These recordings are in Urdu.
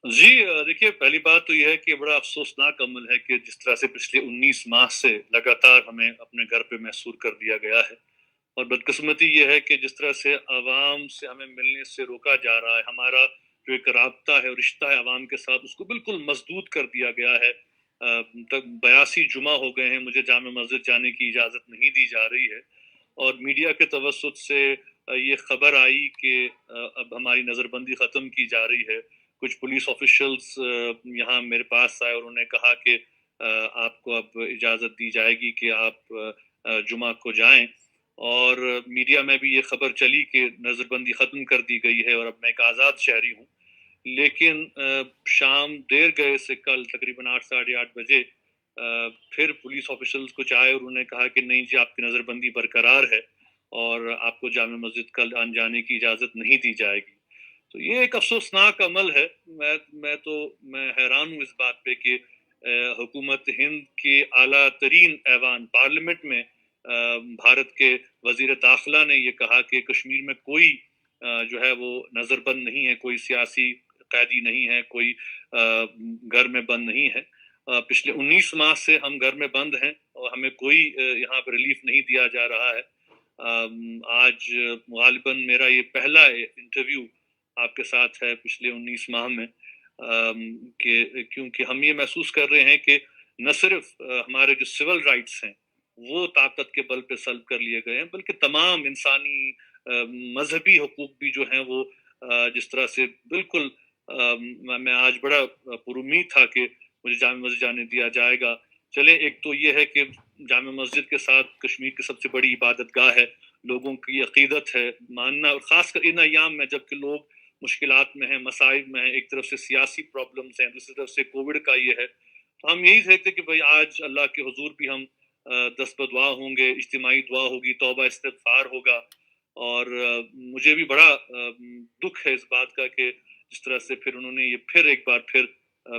جی دیکھیے، پہلی بات تو یہ ہے کہ بڑا افسوسناک عمل ہے کہ جس طرح سے پچھلے 19 ماہ سے لگاتار ہمیں اپنے گھر پہ محصور کر دیا گیا ہے، اور بدقسمتی یہ ہے کہ جس طرح سے عوام سے ہمیں ملنے سے روکا جا رہا ہے، ہمارا جو ایک رابطہ ہے اور رشتہ ہے عوام کے ساتھ، اس کو بالکل مسدود کر دیا گیا ہے۔ تک 82 جمعہ ہو گئے ہیں، مجھے جامع مسجد جانے کی اجازت نہیں دی جا رہی ہے، اور میڈیا کے توسط سے یہ خبر آئی کہ اب ہماری نظر بندی ختم کی جا رہی ہے۔ کچھ پولیس آفیشلز یہاں میرے پاس آئے اور انہوں نے کہا کہ آپ کو اب اجازت دی جائے گی کہ آپ جمعہ کو جائیں، اور میڈیا میں بھی یہ خبر چلی کہ نظر بندی ختم کر دی گئی ہے اور اب میں ایک آزاد شہری ہوں۔ لیکن شام دیر گئے سے کل تقریباً 8 ساڑھے 8 بجے پھر پولیس آفیشلز کچھ آئے اور انہوں نے کہا کہ نہیں جی، آپ کی نظر بندی برقرار ہے اور آپ کو جامع مسجد کل جانے کی اجازت نہیں دی جائے گی۔ تو یہ ایک افسوسناک عمل ہے۔ میں حیران ہوں اس بات پہ کہ حکومت ہند کے اعلیٰ ترین ایوان پارلیمنٹ میں بھارت کے وزیر داخلہ نے یہ کہا کہ کشمیر میں کوئی جو ہے وہ نظر بند نہیں ہے، کوئی سیاسی قیدی نہیں ہے، کوئی گھر میں بند نہیں ہے۔ پچھلے 19 ماہ سے ہم گھر میں بند ہیں اور ہمیں کوئی یہاں پہ ریلیف نہیں دیا جا رہا ہے۔ آج غالباً میرا یہ پہلا انٹرویو آپ کے ساتھ ہے پچھلے 19 ماہ میں، کیونکہ ہم یہ محسوس کر رہے ہیں کہ نہ صرف ہمارے جو سول رائٹس ہیں وہ طاقت کے بل پہ سلب کر لیے گئے ہیں، بلکہ تمام انسانی مذہبی حقوق بھی جو ہیں وہ جس طرح سے بالکل میں آج بڑا پر امید تھا کہ مجھے جامع مسجد جانے دیا جائے گا۔ چلے، ایک تو یہ ہے کہ جامع مسجد کے ساتھ کشمیر کی سب سے بڑی عبادت گاہ ہے، لوگوں کی عقیدت ہے ماننا، اور خاص کر ان ایام میں جب کہ لوگ مشکلات میں ہیں، مسائل میں ہیں، ایک طرف سے سیاسی پرابلمز ہیں، دوسری طرف سے کووڈ کا یہ ہے، تو ہم یہی کہتے کہ بھائی آج اللہ کے حضور بھی ہم دست بدعا ہوں گے، اجتماعی دعا ہوگی، توبہ استغفار ہوگا، اور مجھے بھی بڑا دکھ ہے اس بات کا کہ جس طرح سے پھر انہوں نے یہ پھر ایک بار پھر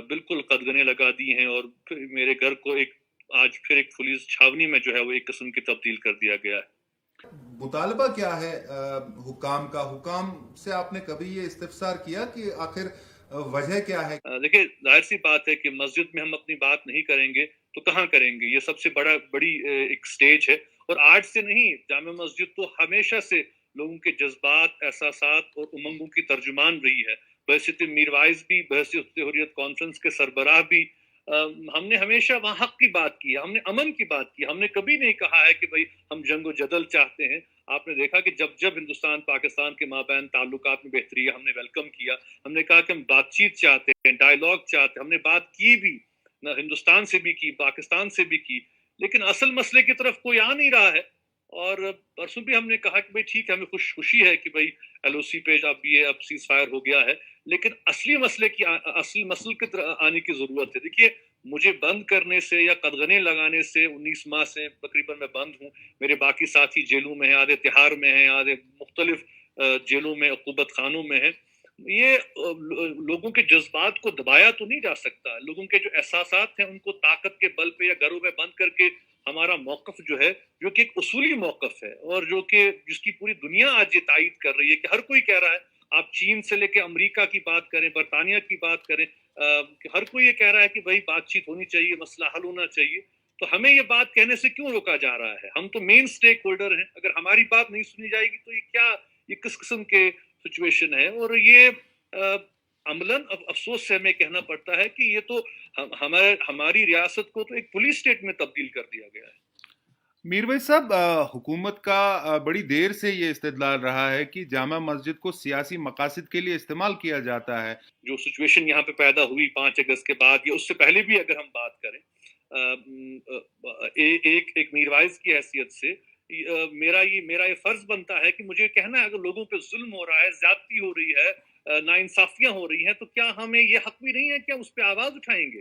بالکل قدغنیں لگا دی ہیں، اور پھر میرے گھر کو آج پھر ایک پولیس چھاونی میں جو ہے وہ ایک قسم کی تبدیل کر دیا گیا ہے۔ مطالبہ کیا ہے حکام کا؟ حکام سے آپ نے کبھی یہ استفسار کیا کہ آخر وجہ کیا ہے؟ دیکھیں، ظاہر سی بات ہے کہ مسجد میں ہم اپنی بات نہیں کریں گے تو کہاں کریں گے؟ یہ سب سے بڑی ایک سٹیج ہے، اور آج سے نہیں، جامع مسجد تو ہمیشہ سے لوگوں کے جذبات، احساسات اور امنگوں کی ترجمان رہی ہے۔ بحیثیت میر وائز بھی، بحیثیت حریت کانفرنس کے سربراہ بھی، ہم نے ہمیشہ وہاں حق کی بات کی ہے، ہم نے امن کی بات کی، ہم نے کبھی نہیں کہا ہے کہ بھائی ہم جنگ و جدل چاہتے ہیں۔ آپ نے دیکھا کہ جب ہندوستان پاکستان کے مابین تعلقات میں بہتری ہے، ہم نے ویلکم کیا، ہم نے کہا کہ ہم بات چیت چاہتے ہیں، ڈائیلاگ چاہتے ہیں، ہم نے بات کی بھی، نہ ہندوستان سے بھی کی، پاکستان سے بھی کی، لیکن اصل مسئلے کی طرف کوئی آ نہیں رہا ہے۔ اور پرسوں بھی ہم نے کہا کہ بھائی ٹھیک ہے، ہمیں خوشی ہے کہ بھائی ایل او سی پہ اب سیز فائر ہو گیا ہے، لیکن اصلی مسئلے کی طرف آنے کی ضرورت ہے۔ دیکھیے، مجھے بند کرنے سے یا قدغنے لگانے سے 19 ماہ سے تقریباً میں بند ہوں، میرے باقی ساتھی جیلوں میں ہیں، آدھے تہاڑ میں ہیں، آدھے مختلف جیلوں میں، عقوبت خانوں میں ہیں۔ یہ لوگوں کے جذبات کو دبایا تو نہیں جا سکتا، لوگوں کے جو احساسات ہیں ان کو طاقت کے بل پہ یا گھروں میں بند کر کے ہمارا موقف جو ہے، جو کہ ایک اصولی موقف ہے، اور جس کی پوری دنیا آج یہ تائید کر رہی ہے کہ ہر کوئی کہہ رہا ہے، آپ چین سے لے کے امریکہ کی بات کریں، برطانیہ کی بات کریں، کہ ہر کوئی یہ کہہ رہا ہے کہ بھائی بات چیت ہونی چاہیے، مسئلہ حل ہونا چاہیے، تو ہمیں یہ بات کہنے سے کیوں روکا جا رہا ہے؟ ہم تو مین سٹیک ہولڈر ہیں، اگر ہماری بات نہیں سنی جائے گی تو یہ کس قسم کے سچویشن ہے؟ اور یہ عملاً افسوس سے ہمیں کہنا پڑتا ہے کہ یہ تو ہماری ریاست کو تو ایک پولیس اسٹیٹ میں تبدیل کر دیا گیا ہے۔ میر بھائی صاحب، حکومت کا بڑی دیر سے یہ استدلال رہا ہے کہ جامع مسجد کو سیاسی مقاصد کے لیے استعمال کیا جاتا ہے۔ جو سچویشن یہاں پہ پیدا ہوئی 5 اگست کے بعد یا اس سے پہلے بھی اگر ہم بات کریں، ایک میروائز کی حیثیت سے میرا یہ فرض بنتا ہے کہ مجھے کہنا ہے، اگر لوگوں پہ ظلم ہو رہا ہے، زیادتی ہو رہی ہے، ناانصافیاں ہو رہی ہیں، تو کیا ہمیں یہ حق بھی نہیں ہے کہ ہم اس پہ آواز اٹھائیں گے؟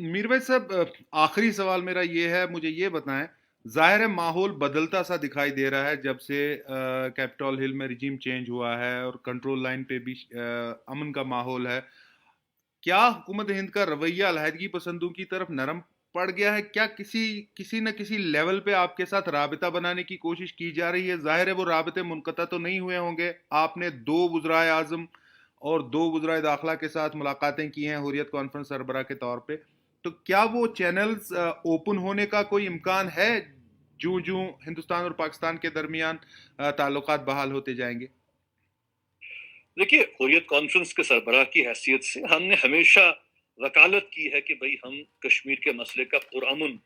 میر بھائی صاحب، آخری سوال میرا یہ ہے، مجھے یہ بتائیں، ظاہر ہے ماحول بدلتا سا دکھائی دے رہا ہے جب سے کیپٹول ہل میں رجیم چینج ہوا ہے اور کنٹرول لائن پہ بھی امن کا ماحول ہے۔ کیا حکومت ہند کا رویہ علیحدگی پسندوں کی طرف نرم پڑ گیا ہے؟ کیا کسی نہ کسی لیول پہ آپ کے ساتھ رابطہ بنانے کی کوشش کی جا رہی ہے؟ ظاہر ہے وہ رابطے منقطع تو نہیں ہوئے ہوں گے، آپ نے 2 وزرائے اعظم اور 2 وزرائے داخلہ کے ساتھ ملاقاتیں کی ہیں حریت کانفرنس سربراہ کے طور پہ، تو کیا وہ چینلز اوپن ہونے کا کوئی امکان ہے جو ہندوستان اور پاکستان کے درمیان تعلقات بحال ہوتے جائیں گے؟ دیکھیے، حریت کانفرنس کے سربراہ کی حیثیت سے ہم نے ہمیشہ وکالت کی ہے کہ بھئی ہم کشمیر کے مسئلے کا پرامن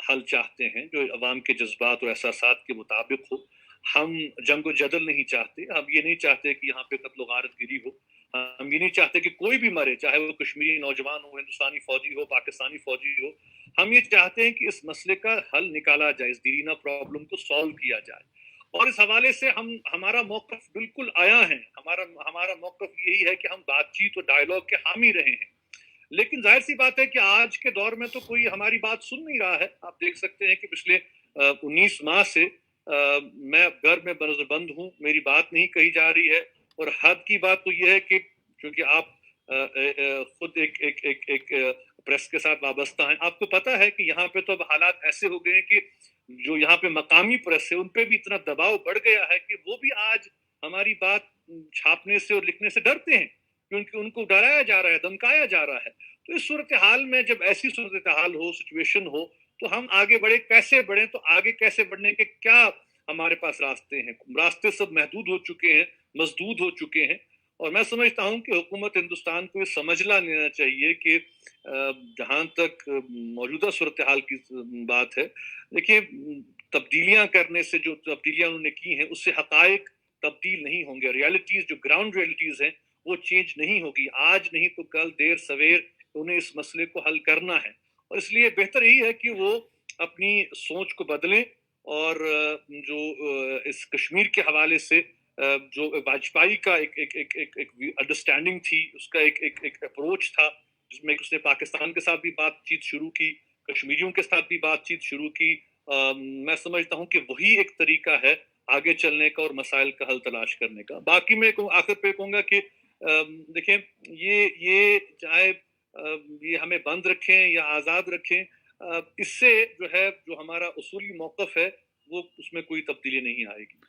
حل چاہتے ہیں جو عوام کے جذبات اور احساسات کے مطابق ہو. ہم جنگ و جدل نہیں چاہتے، ہم یہ نہیں چاہتے کہ یہاں پہ قتل و غارت گری ہو، ہم یہ نہیں چاہتے کہ کوئی بھی مرے، چاہے وہ کشمیری نوجوان ہو، ہندوستانی فوجی ہو، پاکستانی فوجی ہو. ہم یہ چاہتے ہیں کہ اس مسئلے کا حل نکالا جائے، اس دیرینہ پرابلم کو سالو کیا جائے. اور اس حوالے سے ہمارا موقف بالکل آیا ہے. ہمارا موقف یہی ہے کہ ہم بات چیت اور ڈائیلاگ کے حامی رہے ہیں. لیکن ظاہر سی بات ہے کہ آج کے دور میں تو کوئی ہماری بات سن نہیں رہا ہے. آپ دیکھ سکتے ہیں کہ پچھلے 19 ماہ سے میں گھر میں بنظر بند ہوں، میری بات نہیں کہی جا رہی ہے. اور حد کی بات تو یہ ہے کہ چونکہ آپ خود ایک پریس کے ساتھ وابستہ ہیں، آپ کو پتا ہے کہ یہاں پہ تو اب حالات ایسے ہو گئے ہیں کہ جو یہاں پہ مقامی پریس ہے ان پہ بھی اتنا دباؤ بڑھ گیا ہے کہ وہ بھی آج ہماری بات چھاپنے سے اور لکھنے سے ڈرتے ہیں، کیونکہ ان کو ڈرایا جا رہا ہے، دھمکایا جا رہا ہے. تو اس صورتحال میں جب ایسی صورتحال ہو، سچویشن ہو، تو ہم آگے بڑھے کیسے بڑھیں؟ تو آگے کیسے بڑھنے کے کیا ہمارے پاس راستے ہیں؟ راستے سب محدود ہو چکے ہیں، مسدود ہو چکے ہیں. اور میں سمجھتا ہوں کہ حکومت ہندوستان کو یہ سمجھنا لینا چاہیے کہ جہاں تک موجودہ صورتحال کی بات ہے، دیکھیے تبدیلیاں کرنے سے، جو تبدیلیاں انہوں نے کی ہیں اس سے حقائق تبدیل نہیں ہوں گے. ریالٹیز جو گراؤنڈ ریالٹیز ہیں وہ چینج نہیں ہوگی. آج نہیں تو کل، دیر سویر انہیں اس مسئلے کو حل کرنا ہے. اور اس لیے بہتر یہی ہے کہ وہ اپنی سوچ کو بدلیں اور جو اس کشمیر کے حوالے سے جو واجپئی کا ایک انڈرسٹینڈنگ تھی، اس کا ایک اپروچ تھا جس میں اس نے پاکستان کے ساتھ بھی بات چیت شروع کی، کشمیریوں کے ساتھ بھی بات چیت شروع کی. میں سمجھتا ہوں کہ وہی ایک طریقہ ہے آگے چلنے کا اور مسائل کا حل تلاش کرنے کا. باقی میں آخر پہ کہوں گا کہ دیکھیں یہ چاہے یہ ہمیں بند رکھیں یا آزاد رکھیں، اس سے جو ہے جو ہمارا اصولی موقف ہے وہ اس میں کوئی تبدیلی نہیں آئے گی.